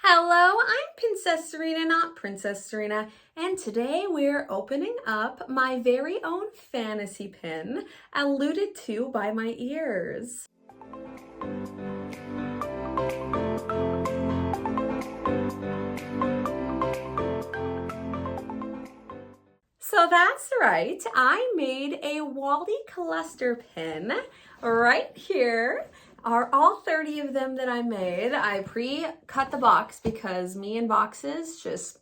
Hello, I'm Princess Serena, not Princess Serena, and today we're opening up my very own fantasy pin, alluded to by my ears. So that's right, I made a Wally cluster pin right here. Are all 30 of them that I made. I pre-cut the box because me and boxes just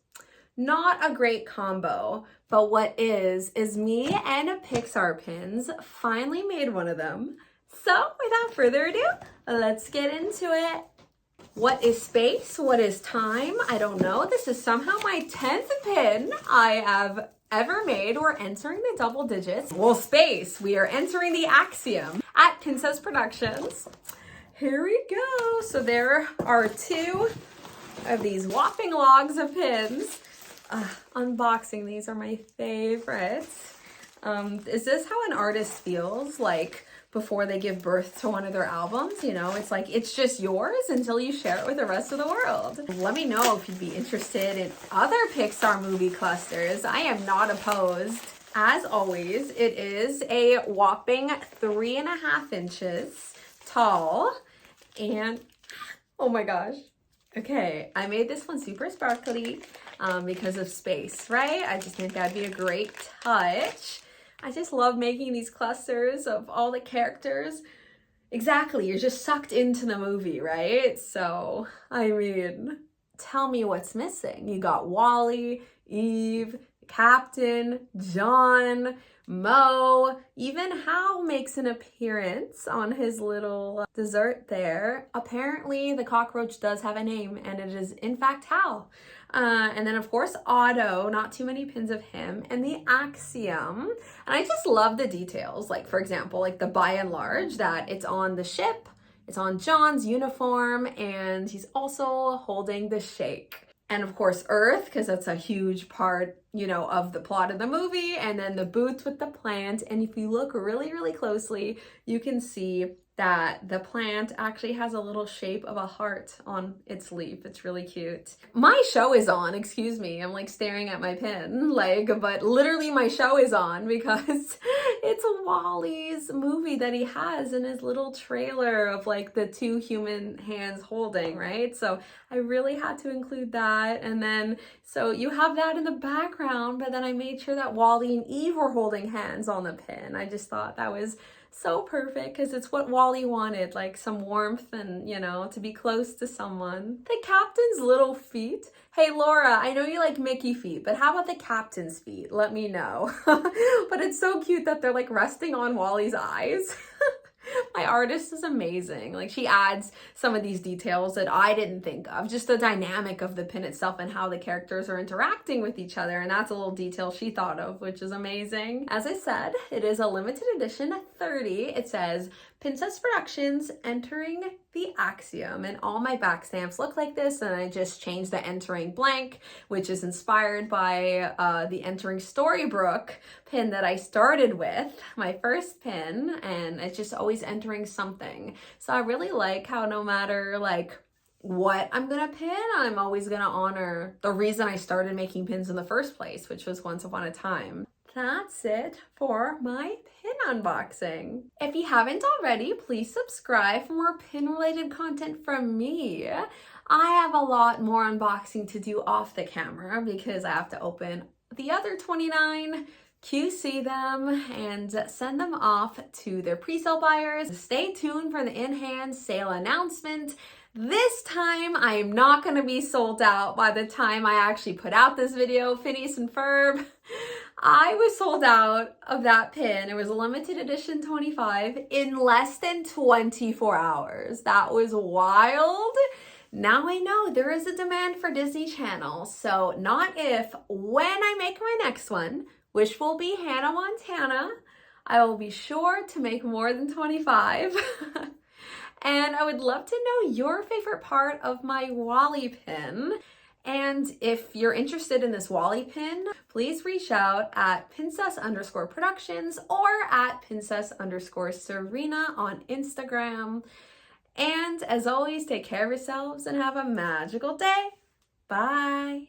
not a great combo. But what is me and Pixar pins finally made one of them. So without further ado, let's get into it. What is space? What is time? I don't know. This is somehow my 10th pin I have ever made. We're entering the double digits. Well, space. We are entering the axiom at Princess Productions. Here we go. So there are two of these whopping logs of pins. Unboxing these are my favorites. Is this how an artist feels like before they give birth to one of their albums? You know, it's like, it's just yours until you share it with the rest of the world. Let me know if you'd be interested in other Pixar movie clusters. I am not opposed. As always, it is a whopping 3.5 inches tall. And oh my gosh. Okay, I made this one super sparkly because of space, right? I just think that'd be a great touch. I just love making these clusters of all the characters. Exactly, you're just sucked into the movie, right? So, I mean, tell me what's missing. You got Wally, Eve, Captain, John, Mo, even Hal makes an appearance on his little dessert there. Apparently, the cockroach does have a name, and it is in fact Hal. And then of course Otto, not too many pins of him, and the axiom. And I just love the details, like for example, like the by and large, that it's on the ship, it's on John's uniform, and he's also holding the shake. And of course Earth, because that's a huge part, you know, of the plot of the movie, and then the boots with the plant. And if you look really, really closely, you can see that the plant actually has a little shape of a heart on its leaf. It's really cute. My show is on, excuse me. I'm like staring at my pin, like, but literally my show is on because it's Wally's movie that he has in his little trailer of like the two human hands holding, right? So I really had to include that. And then, so you have that in the background, but then I made sure that Wally and Eve were holding hands on the pin. I just thought that was so perfect because it's what Wally wanted, like some warmth and, you know, to be close to someone. The captain's little feet. Hey Laura, I know you like Mickey feet, but how about the captain's feet? Let me know. But it's so cute that they're like resting on Wally's eyes. My artist is amazing. Like she adds some of these details that I didn't think of, just the dynamic of the pin itself and how the characters are interacting with each other. And that's a little detail she thought of, which is amazing. As I said, it is a limited edition 30. It says Princess Productions entering the axiom, and all my back stamps look like this, and I just changed the entering blank, which is inspired by the entering Storybrooke pin that I started with, my first pin, and it's just always entering something. So I really like how no matter like what I'm gonna pin, I'm always gonna honor the reason I started making pins in the first place, which was Once Upon a Time. That's it for my pin unboxing. If you haven't already, please subscribe for more pin related content from me. I have a lot more unboxing to do off the camera because I have to open the other 29, QC them, and send them off to their pre-sale buyers. Stay tuned for the in-hand sale announcement. This time, I am not going to be sold out by the time I actually put out this video. Phineas and Ferb, I was sold out of that pin. It was a limited edition 25 in less than 24 hours. That was wild. Now I know there is a demand for Disney Channel. So not if, when I make my next one, which will be Hannah Montana, I will be sure to make more than 25. And I would love to know your favorite part of my Wally pin. And if you're interested in this Wally pin, please reach out at Princess_Productions or at Princess_Serena on Instagram. And as always, take care of yourselves and have a magical day. Bye.